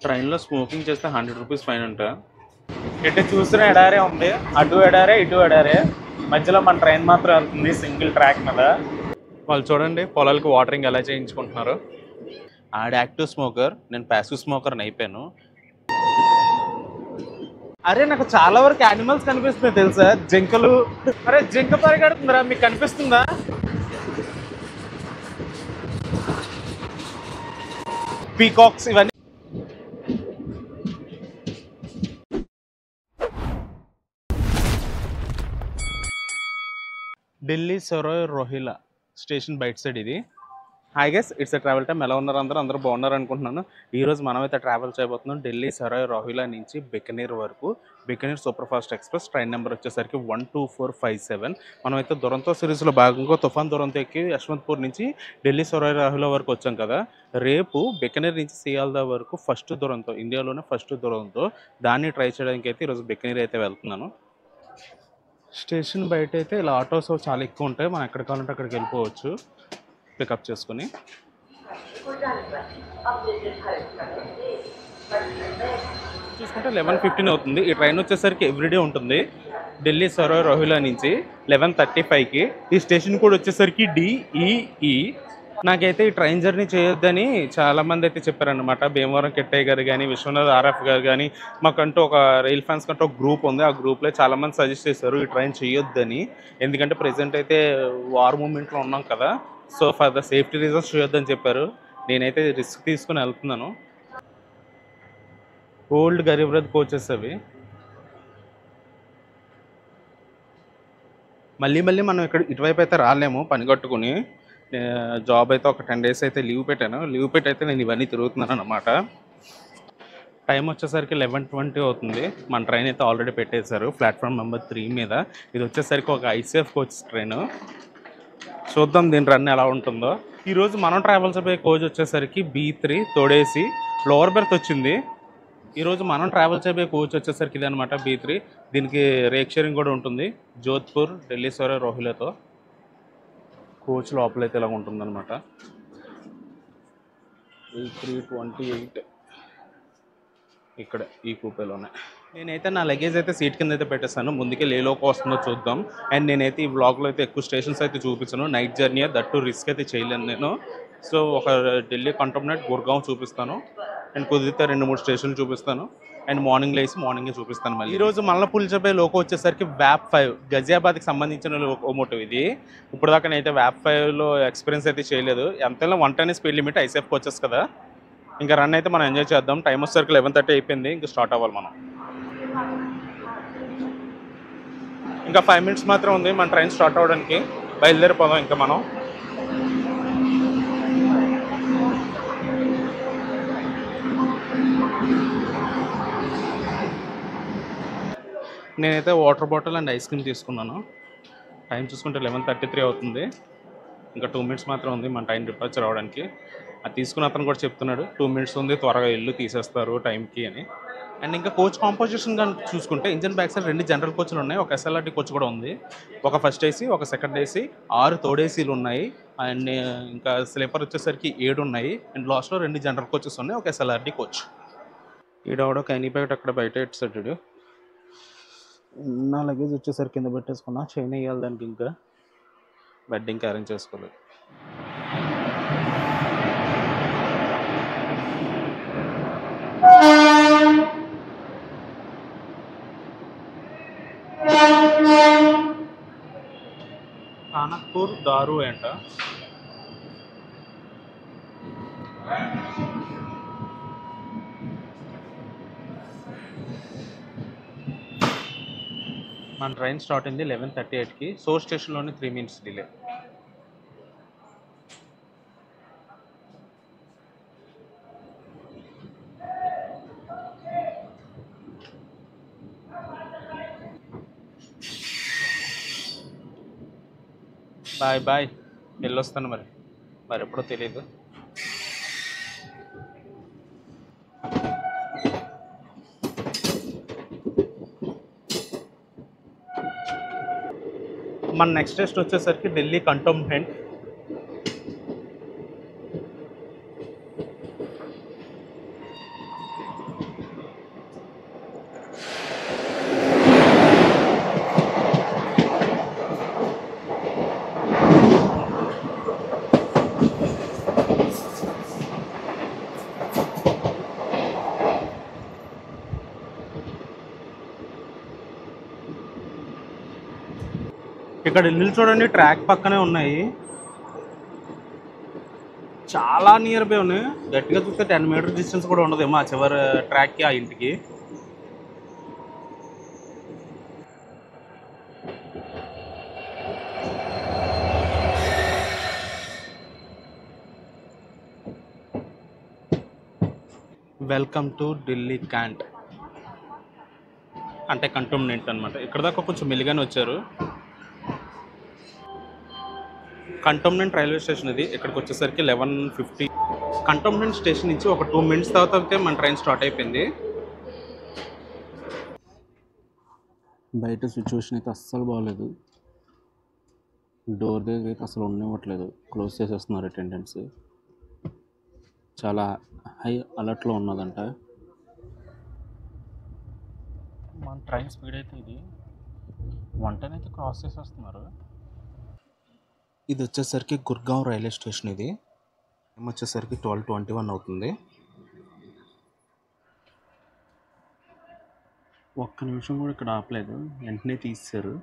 ట్రైన్లో స్మోకింగ్ చేస్తే 100 rupees fine అంట. ఎటు చూసిన ఎడారే ఉంది, అటు ఎడారే ఇటు ఎడారే, మధ్యలో మన ట్రైన్ మాత్రం వెళ్తుంది సింగిల్ ట్రాక్ మీద. వాళ్ళు చూడండి పొలాలకి వాటరింగ్ ఎలా చేయించుకుంటున్నారు. ఆడ యాక్టివ్ స్మోకర్, నేను ప్యాసివ్ స్మోకర్ని అయిపోయాను. అరే నాకు చాలా వరకు యానిమల్స్ కనిపిస్తున్నాయి తెలుసా, జింకలు. అరే జింక పరిగెడుతుందిరా, మీకు కనిపిస్తుందా? పీకాక్స్ ఇవన్నీ. ఢిల్లీ సరోయ్ రోహిలా స్టేషన్ బయట సైడ్ ఇది. I guess it's a travel time. ఎలా ఉన్నారు అందరూ బాగున్నారు అనుకుంటున్నాను. ఈరోజు మనమైతే ట్రావెల్ చేయబోతున్నాం ఢిల్లీ సరోయ్ రోహిలా నుంచి బికనీర్ వరకు. Bikaner super fast express train number వచ్చేసరికి 12457. మనమైతే దురంతో సిరీస్లో భాగంగా తుఫాన్ దురంతో ఎక్కి యశ్వంత్పూర్ నుంచి ఢిల్లీ సరోయ్ రోహిలా వరకు వచ్చాం కదా. రేపు బికనీర్ నుంచి సియాల్దా వరకు ఫస్ట్ దురంతో, ఇండియాలోనే ఫస్ట్ దురంతో, దాన్ని ట్రై చేయడానికి అయితే ఈరోజు బికనీర్ అయితే వెళ్తున్నాను. స్టేషన్ బయట అయితే ఇలా ఆటోస్ చాలా ఎక్కువ ఉంటాయి, మనం ఎక్కడ కావాలంటే అక్కడికి వెళ్ళిపోవచ్చు పికప్ చేసుకుని. చూసుకుంటే 11:15 అవుతుంది. ఈ ట్రైన్ వచ్చేసరికి ఎవ్రీడే ఉంటుంది ఢిల్లీ సరోయ్ రోహిలా నుంచి 11:35కి. ఈ స్టేషన్ కూడా వచ్చేసరికి DEE. నాకైతే ఈ ట్రైన్ జర్నీ చేయొద్దని చాలామంది అయితే చెప్పారనమాట. భీమవరం కిట్టయ్య గారు కానీ, విశ్వనాథ్ RF గారు కానీ, మాకంటూ ఒక రైల్ ఫ్యాన్స్ కంటూ ఒక గ్రూప్ ఉంది. ఆ గ్రూప్లో చాలామంది సజెస్ట్ చేశారు ఈ ట్రైన్ చేయొద్దని. ఎందుకంటే ప్రజెంట్ అయితే వార్ మూమెంట్లో ఉన్నాం కదా, so for the safety reasons చేయొద్దని చెప్పారు. నేనైతే రిస్క్ తీసుకుని వెళ్తున్నాను. ఓల్డ్ గరీబ్ రథ్ కోచెస్ అవి. మళ్ళీ మనం ఇక్కడ ఇటువైపు అయితే రాలేము పని కట్టుకుని. జాబ్ అయితే ఒక 10 days అయితే లీవ్ పెట్టాను. లీవ్ పెట్టి అయితే నేను ఇవన్నీ తిరుగుతున్నాను అనమాట. టైం వచ్చేసరికి 11:20 అవుతుంది. మన ట్రైన్ అయితే ఆల్రెడీ పెట్టేశారు ప్లాట్ఫామ్ నెంబర్ 3 మీద. ఇది వచ్చేసరికి ఒక ఐసేఫ్ కోచ్ ట్రైన్. చూద్దాం దీని రన్ ఎలా ఉంటుందో. ఈరోజు మనం ట్రావెల్స్ అయిపోయే కోచ్ వచ్చేసరికి B3 తోడేసి లోవర్ బెర్త్ వచ్చింది. ఈరోజు మనం ట్రావెల్స్ అయిపోయే కోచ్ వచ్చేసరికి ఇది అనమాట B3. దీనికి రేక్ షేరింగ్ కూడా ఉంటుంది జోధ్పూర్ ఢిల్లీ సరోయ్ రోహిలాతో. కోచ్ లోపలైతే ఇలా ఉంటుందన్నమాట. 328 ఇక్కడ ఈ కూపేలోనే. నేనైతే నా లగేజ్ అయితే సీట్ కింద అయితే పెట్టేస్తాను. ముందుకే లేలోకి వస్తుందో చూద్దాం. అండ్ నేనైతే ఈ వ్లాగ్లో అయితే ఎక్కువ స్టేషన్స్ అయితే చూపించాను. నైట్ జర్నీ దట్టు రిస్క్ అయితే చేయలేను నేను. సో ఒక ఢిల్లీ కంటోన్మెంట్, గుర్గావ్ చూపిస్తాను. అండ్ కుదిరితే 2-3 స్టేషన్లు చూపిస్తాను. అండ్ మార్నింగ్ లేసి మార్నింగే చూపిస్తాను. మళ్ళీ ఈరోజు మల్లపుల్చపై లోకో వచ్చేసరికి VAP 5 గజియాబాద్కి సంబంధించిన లోకోమోటివ్ ఇది. ఇప్పుడు దాకా నేనైతే VAP 5లో ఎక్స్పీరియన్స్ అయితే చేయలేదు. ఎంతైనా 110 స్పీడ్ లిమిట్ ఐసేఫ్కి వచ్చేసి కదా. ఇంకా రన్ అయితే మనం ఎంజాయ్ చేద్దాం. టైం వచ్చేసరికి 11:30 అయిపోయింది. ఇంకా స్టార్ట్ అవ్వాలి మనం. ఇంకా 5 minutes మాత్రం ఉంది మన ట్రైన్ స్టార్ట్ అవ్వడానికి. బయలుదేరిపోదాం ఇంకా మనం. నేనైతే water bottle and ice cream తీసుకున్నాను. టైం చూసుకుంటే 11:33 అవుతుంది. ఇంకా 2 minutes మాత్రం ఉంది మన ట్రైన్ డిపార్చర్ అవ్వడానికి. అది తీసుకున్న అతను కూడా చెప్తున్నాడు 2 minutes ఉంది, త్వరగా ఇల్లు తీసేస్తారు టైంకి అని. అండ్ ఇంకా కోచ్ కాంపోజిషన్ కానీ చూసుకుంటే ఇంజన్ బ్యాక్ సైడ్ 2 జనరల్ కోచ్లు ఉన్నాయి, ఒక SLRT కోచ్ కూడా ఉంది. ఒక ఫస్ట్ AC, ఒక సెకండ్ AC, 6 థర్డ్ ACలు ఉన్నాయి. అండ్ ఇంకా స్లీపర్ వచ్చేసరికి 7 ఉన్నాయి. అండ్ లాస్ట్లో 2 జనరల్ కోచెస్ ఉన్నాయి, ఒక SLRT కోచ్. ఈడవడో కైనీ ప్యాకెట్ అక్కడ బయట ఇట్సాడు. నా లగేజ్ వచ్చేసరికి కింద పెట్టేసుకున్నా. చైన్ వేయాలి దానికి, ఇంకా బెడ్ ఇంకా అరేంజ్ చేసుకోలేదు. కానక్పూర్ దారు అంట. మన ట్రైన్ స్టార్ట్ అయింది 11:38కి. సోర్ స్టేషన్లోనే 3 minutes డిలే. బాయ్ వెళ్ళొస్తాను మరి ఎప్పుడో తెలియదు. మన నెక్స్ట్ టెస్ట్ వచ్చేసరికి ఢిల్లీ కంటోన్మెంట్. ఇక్కడ ఇల్లు చూడండి, ట్రాక్ పక్కనే ఉన్నాయి, చాలా నియర్ బై ఉన్నాయి. గట్టిగా చూస్తే 10 మీటర్ డిస్టెన్స్ కూడా ఉండదేమో ఆ చివరి ట్రాక్కి ఆ ఇంటికి. వెల్కమ్ టు ఢిల్లీ క్యాంట్ అంటే కంటోన్మెంట్ అనమాట. ఇక్కడ దాకా కొంచెం మెల్లిగానే వచ్చారు. కంటోన్మెంట్ రైల్వే స్టేషన్ ఇది. ఇక్కడికి వచ్చేసరికి 11:50. కంటోన్మెంట్ స్టేషన్ నుంచి ఒక 2 మినిట్స్ తర్వాత మన ట్రైన్ స్టార్ట్ అయిపోయింది. బయట సిచ్యువేషన్ అయితే అస్సలు బాగోలేదు. డోర్ దగ్గర అయితే అసలు ఉండనివ్వట్లేదు, క్లోజ్ చేసేస్తున్నారు అటెండెన్స్. చాలా హై అలర్ట్లో ఉన్నదంట. మన ట్రైన్ స్పీడ్ అయితే ఇది 110 అయితే క్రాస్ చేసేస్తున్నారు. ఇది వచ్చేసరికి గుర్గావ్ రైల్వే స్టేషన్. ఇది టైం వచ్చేసరికి 12:21 అవుతుంది. ఒక్క నిమిషం కూడా ఇక్కడ ఆపలేదు, వెంటనే తీసేశారు.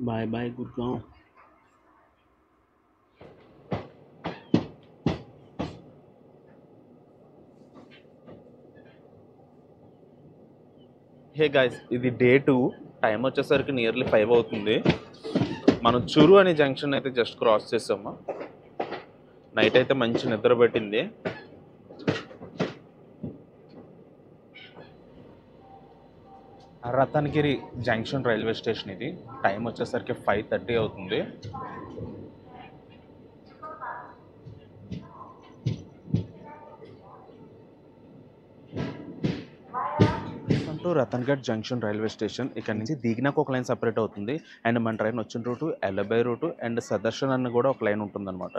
Bye bye Gurgaon. Hey guys, ఇది డే 2. టైం వచ్చేసరికి నియర్లీ 5 అవుతుంది. మనం చురు అనే జంక్షన్ అయితే జస్ట్ క్రాస్ చేసాము. నైట్ అయితే మంచి నిద్ర పెట్టింది. రతన్గిరి జంక్షన్ రైల్వే స్టేషన్ ఇది. టైం వచ్చేసరికి 5:30 అవుతుంది. రతన్గఢ్ జంక్షన్ రైల్వే స్టేషన్. ఇక్కడ నుంచి దిగినాక ఒక లైన్ సపరేట్ అవుతుంది. అండ్ మన ట్రైన్ వచ్చిన రూటు ఎలబై రూటు అండ్ సదర్శన్ అన్న కూడా ఒక లైన్ ఉంటుందన్నమాట.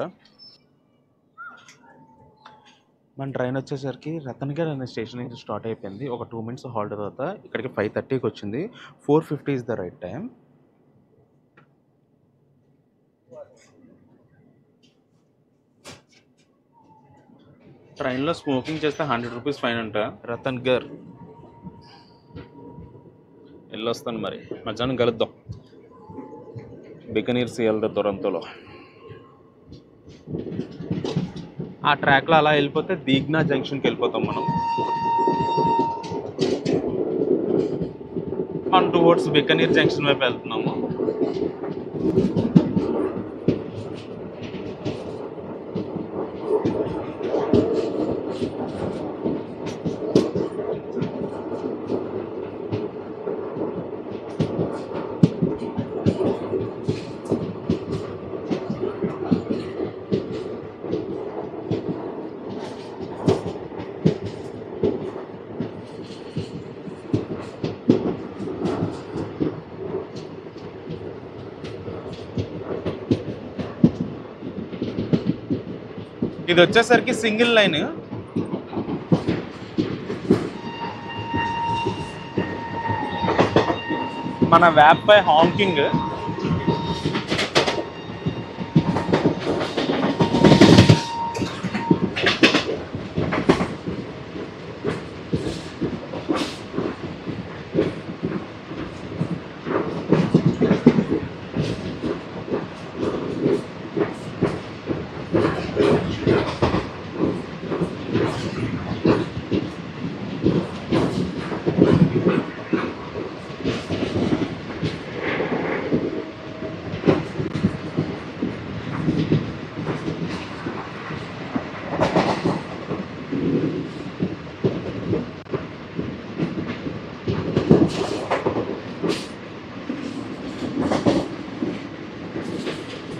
మన ట్రైన్ వచ్చేసరికి రతన్గఢ్ అనే స్టేషన్ నుంచి స్టార్ట్ అయిపోయింది. ఒక 2 మినిట్స్ హాల్ట్ తర్వాత ఇక్కడికి 5:30కి వచ్చింది. 4:50 ఇస్ ద రైట్ టైం. ట్రైన్లో స్మోకింగ్ చేస్తే 100 రూపీస్ ఫైన్ అంట. రతన్గఢ్ వెళ్ళొస్తాను మరి, మధ్యాహ్నం కలుద్దాం బికనీర్ సిఎల్ద దురంతోలో. ఆ ట్రాక్లో అలా వెళ్ళిపోతే దీగ్నా జంక్షన్కి వెళ్ళిపోతాం మనం. ఆన్ టువర్డ్స్ బికనీర్ జంక్షన్ వైపు వెళ్తున్నాము. ఇది వచ్చేసరికి సింగిల్ లైన్. మన వ్యాప్ పై హాంకింగ్.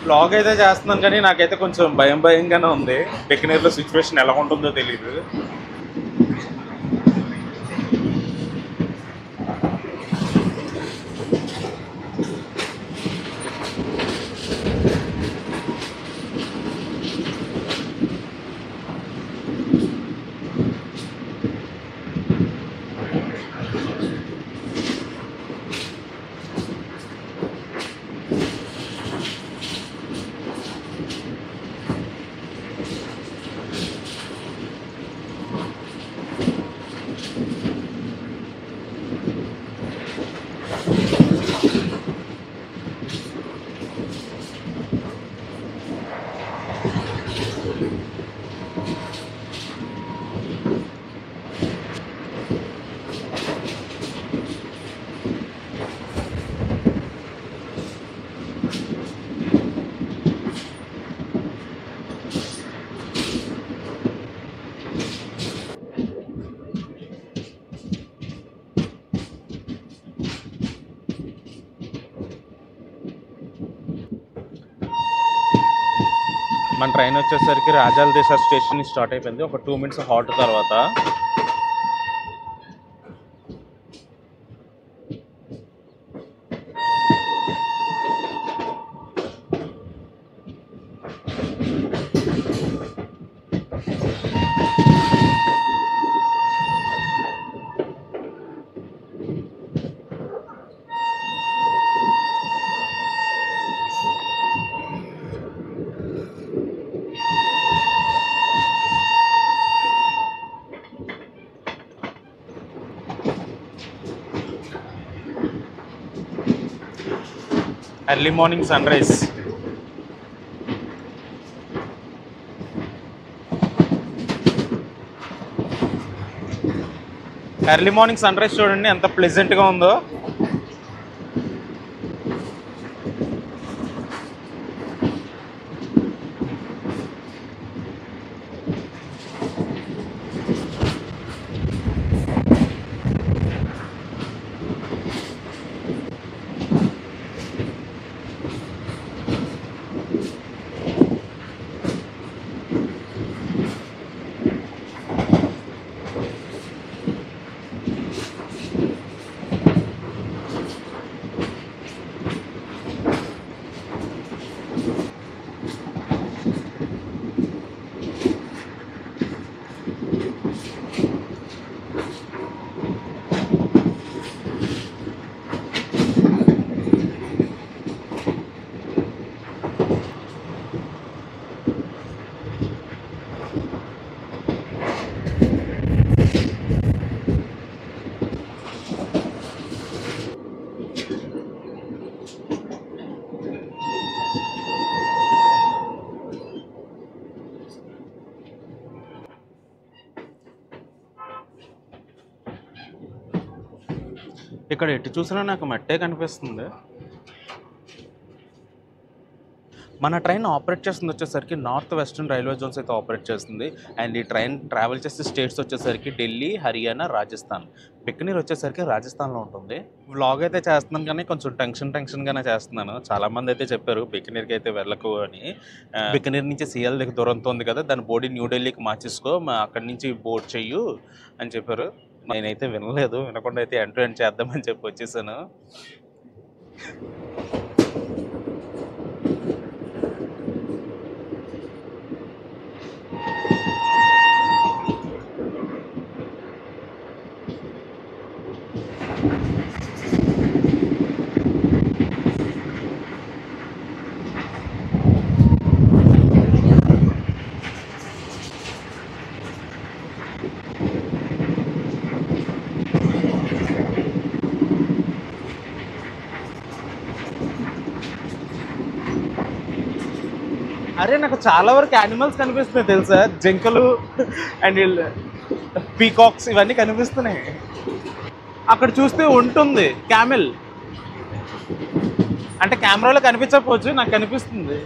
బ్లాగ్ అయితే చేస్తున్నాను కానీ నాకైతే కొంచెం భయంగానే ఉంది. బికనీర్లో సిచ్యువేషన్ ఎలా ఉంటుందో తెలియదు. మన ట్రైన్ వచ్చేసరికి రాజాల దేశార్ స్టేషన్ నుంచి స్టార్ట్ అయిపోయింది. ఒక 2 మినిట్స్ హాల్ట్ తర్వాత early morning sunrise. Early morning sunrise చూడండి ఎంత ప్లెజెంట్గా ఉందో. ఇక్కడ ఎటు చూసినా నాకు మట్టే కనిపిస్తుంది. మన ట్రైన్ ఆపరేట్ చేస్తుంది వచ్చేసరికి నార్త్ వెస్టర్న్ రైల్వే జోన్స్ అయితే ఆపరేట్ చేస్తుంది. అండ్ ఈ ట్రైన్ ట్రావెల్ చేసే స్టేట్స్ వచ్చేసరికి ఢిల్లీ, హర్యానా, రాజస్థాన్. బికనీర్ వచ్చేసరికి రాజస్థాన్లో ఉంటుంది. వ్లాగ్ అయితే చేస్తున్నాను కానీ కొంచెం టెన్షన్గానే చేస్తున్నాను. చాలామంది అయితే చెప్పారు బికనీర్కి అయితే వెళ్ళకు అని. బికనీర్ నుంచి సిఎల్ దగ్గర దూరంతో ఉంది కదా, దాని బోర్డు న్యూఢిల్లీకి మార్చేసుకో, అక్కడి నుంచి బోర్డ్ చెయ్యు అని చెప్పారు. నేనైతే వినలేదు. వినకుండా అయితే ఎండ్ చేద్దామని చెప్పి వచ్చేసాను. అరే నాకు చాలా వరకు యానిమల్స్ కనిపిస్తున్నాయి తెలుసా, జింకలు అండ్ పీకాక్స్ ఇవన్నీ కనిపిస్తున్నాయి. అక్కడ చూస్తే ఉంటుంది క్యామెల్, అంటే కెమెరాలో కనిపించకపోవచ్చు, నాకు కనిపిస్తుంది.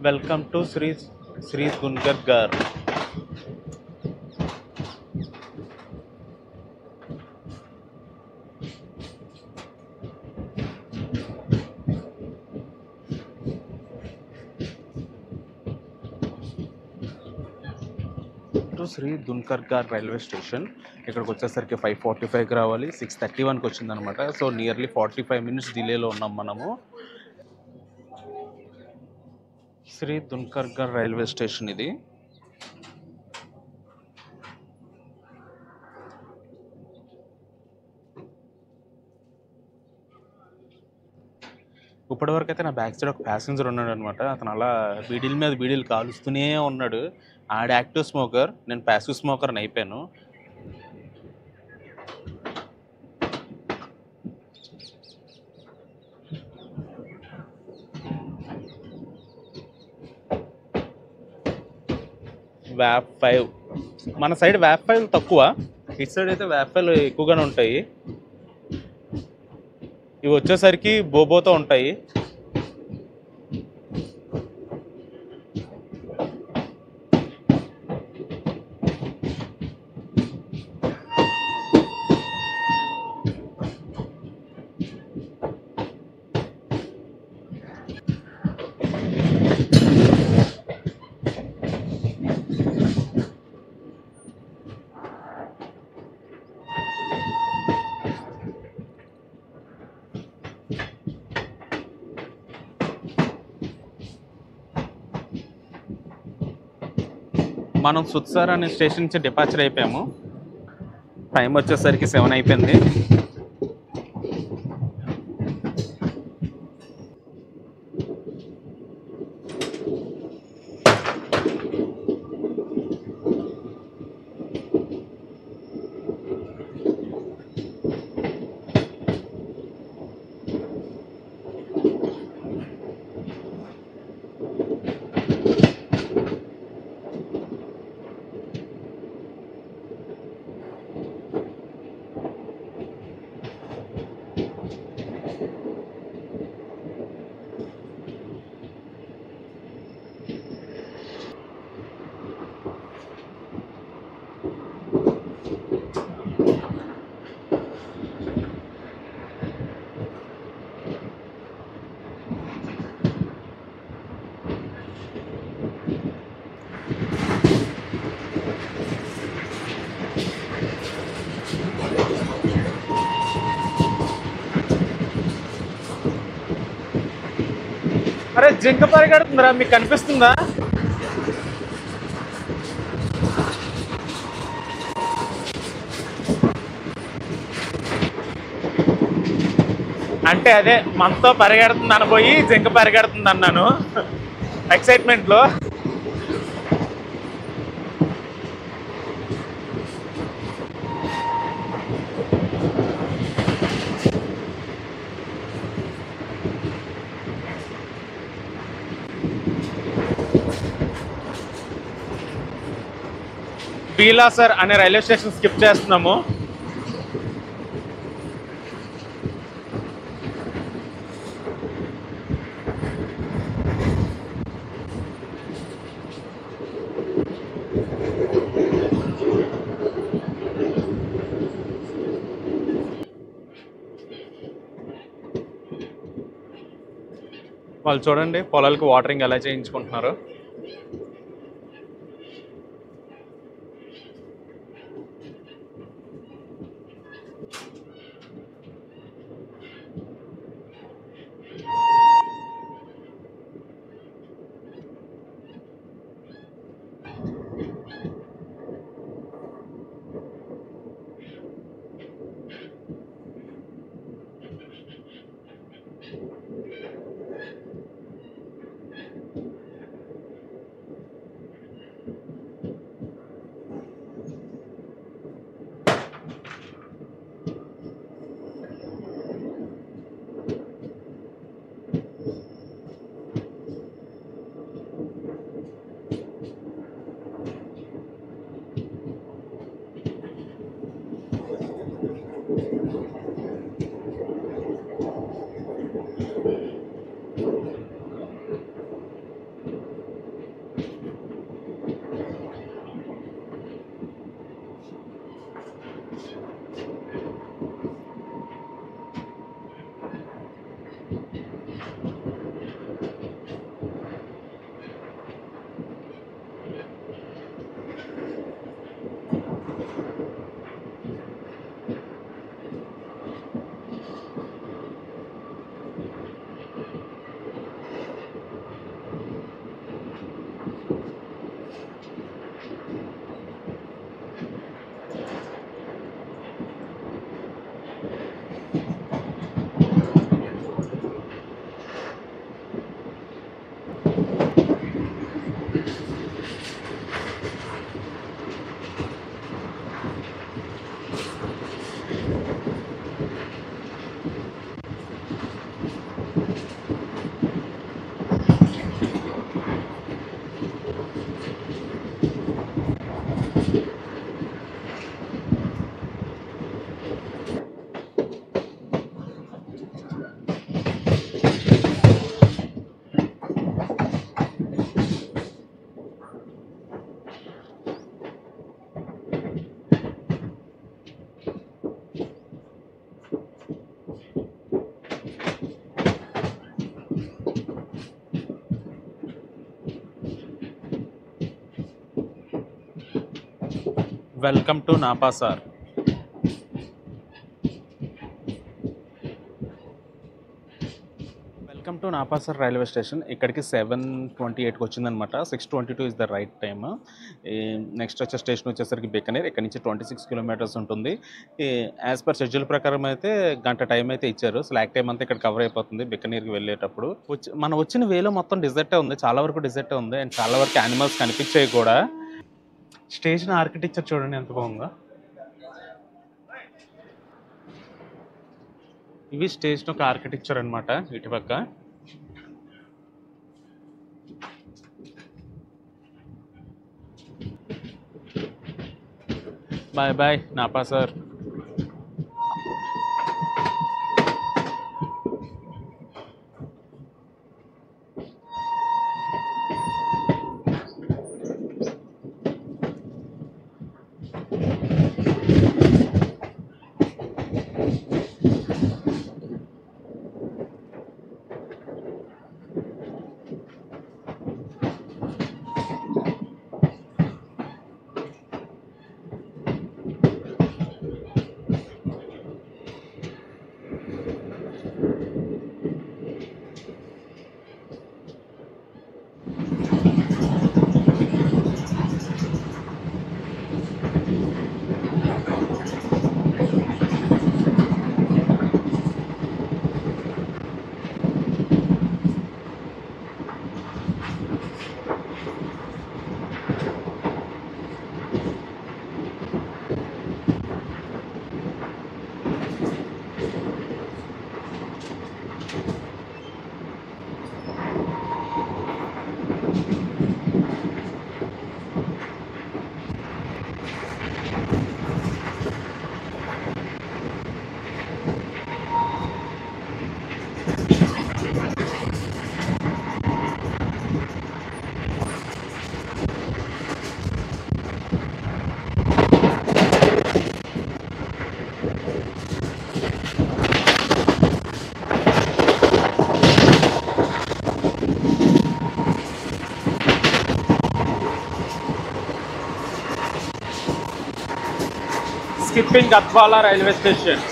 Welcome to Shri Dungargarh. Shri Dungargarh railway station. ఇక్కడికి వచ్చేసరికి 5:45కి రావాలి, 6:31కి వచ్చిందనమాట. సో నియర్లీ 45 మినిట్స్ డిలేలో ఉన్నాం మనము. Shri Dungargarh railway station ఇది. ఇప్పటివరకు అయితే నా బ్యాక్ సైడ్ ఒక ప్యాసింజర్ ఉన్నాడు అనమాట. అతను అలా బీడీల మీద బీడీలు కాలుస్తూనే ఉన్నాడు. ఆడ యాక్టివ్ స్మోకర్, నేను ప్యాసివ్ స్మోకర్ని అయిపోయాను. వ్యాప్ 5 మన సైడ్ వ్యాప్ 5 తక్కువ, ఇటు సైడ్ అయితే వ్యాప్ 5 ఎక్కువగానే ఉంటాయి. ఇవి వచ్చేసరికి బోబోతో ఉంటాయి. మనం సుత్సార్ అనే స్టేషన్ నుంచి డిపార్చర్ అయిపోయాము. టైం వచ్చేసరికి 7 అయిపోయింది. అరే జింక పరిగెడుతుందిరా, మీకు కనిపిస్తుందా? అంటే అదే మనతో పరిగెడుతుంది అనబోయి జింక పరిగెడుతుంది అన్నాను ఎక్సైట్మెంట్లో. బీలాసర్ అనే రైల్వే స్టేషన్ స్కిప్ చేస్తున్నాము. వాళ్ళు చూడండి పొలాలకు వాటరింగ్ ఎలా చేయించుకుంటున్నారు. Welcome to Napasar. Welcome to Napasar railway station. ఇక్కడికి 7:28కి వచ్చిందనమాట. 6:22 is the right time. Next వచ్చే స్టేషన్ వచ్చేసరికి బికనేర్. ఇక్కడ నుంచి 26 కిలోమీటర్స్ ఉంటుంది. యాజ్ పర్ షెడ్యూల్ ప్రకారం అయితే గంట టైం అయితే ఇచ్చారు. స్లాక్ టైం అంతా ఇక్కడ కవర్ అయిపోతుంది బికనీర్కి వెళ్ళేటప్పుడు. మనం వచ్చిన వేలో మొత్తం డిజర్టే ఉంది, చాలా వరకు డిజర్టే ఉంది. అండ్ చాలా వరకు యానిమల్స్ కనిపించాయి కూడా. స్టేషన్ ఆర్కిటెక్చర్ చూడండి ఎంత బాగుందో. ఇవి స్టేషన్ ఒక ఆర్కిటెక్చర్ అనమాట. ఇటుపక్క bye bye Napasar. Skipping Gadwala railway station.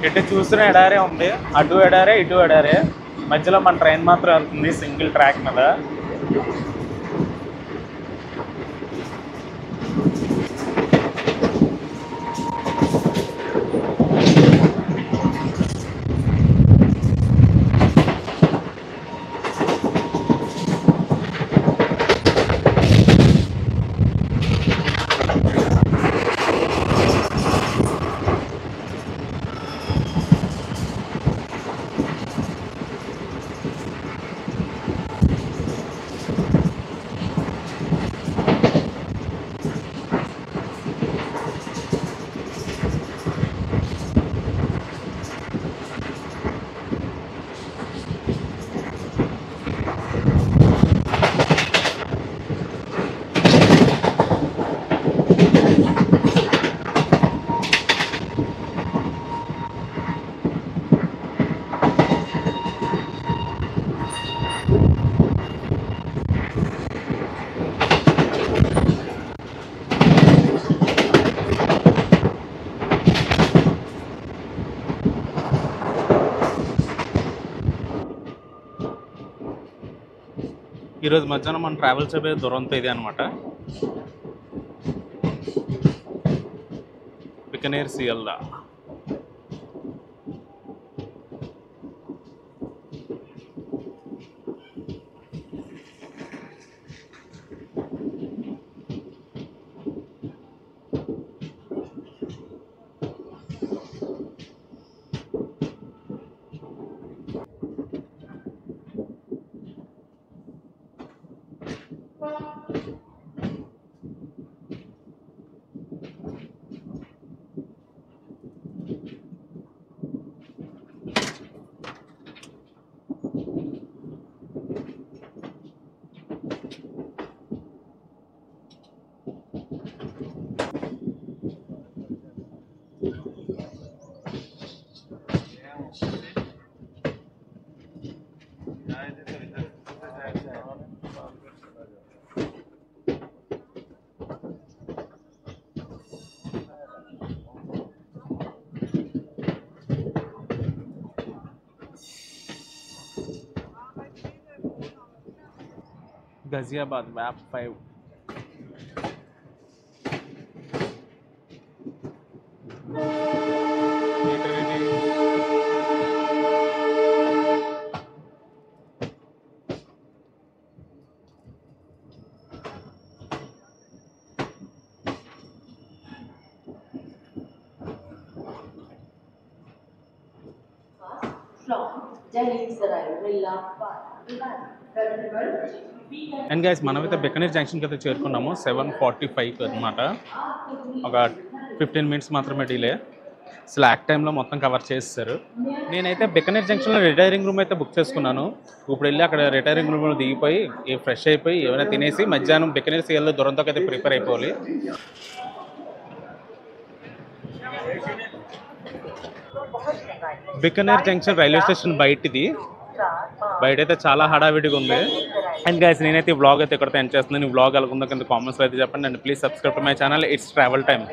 ఎటు చూసిన ఎడారే ఉంది. అటు ఎడారే ఇటు ఎడారే. మధ్యలో మన ట్రైన్ మాత్రం వెళ్తుంది సింగిల్ ట్రాక్ మీద. ఈరోజు మధ్యాహ్నం మనం ట్రావెల్ చేయబోయే దురంతో ఇది అనమాట. బికనేర్ సియల్దా. గజియాబాద్ వ్యాప్ 5. అండ్ గైస్ మనమైతే బికనీర్ జంక్షన్కి అయితే చేరుకున్నాము 7:45 అనమాట. ఒక 15 మినిట్స్ మాత్రమే డిలే. స్లాక్ టైంలో మొత్తం కవర్ చేస్తారు. నేనైతే బికనీర్ జంక్షన్లో రిటైరింగ్ రూమ్ అయితే బుక్ చేసుకున్నాను. ఇప్పుడు వెళ్ళి అక్కడ రిటైరింగ్ రూమ్లో దిగిపోయి ఫ్రెష్ అయిపోయి ఏమైనా తినేసి మధ్యాహ్నం బికనీర్ సీఎల్లో దూరంతో అయితే ప్రిపేర్ అయిపోవాలి. బికనీర్ జంక్షన్ రైల్వే స్టేషన్ బయటిది. బయట అయితే చాలా హడావిడిగా ఉంది. అండ్ గైస్ నేనైతే ఈ వ్లాగ్ అయితే ఇక్కడ ఎండ్ చేస్తున్నాను. ఈ వ్లాగ్ అలాగుందో కింద కామెంట్స్లో అయితే చెప్పండి. And please subscribe to my channel. It's travel time.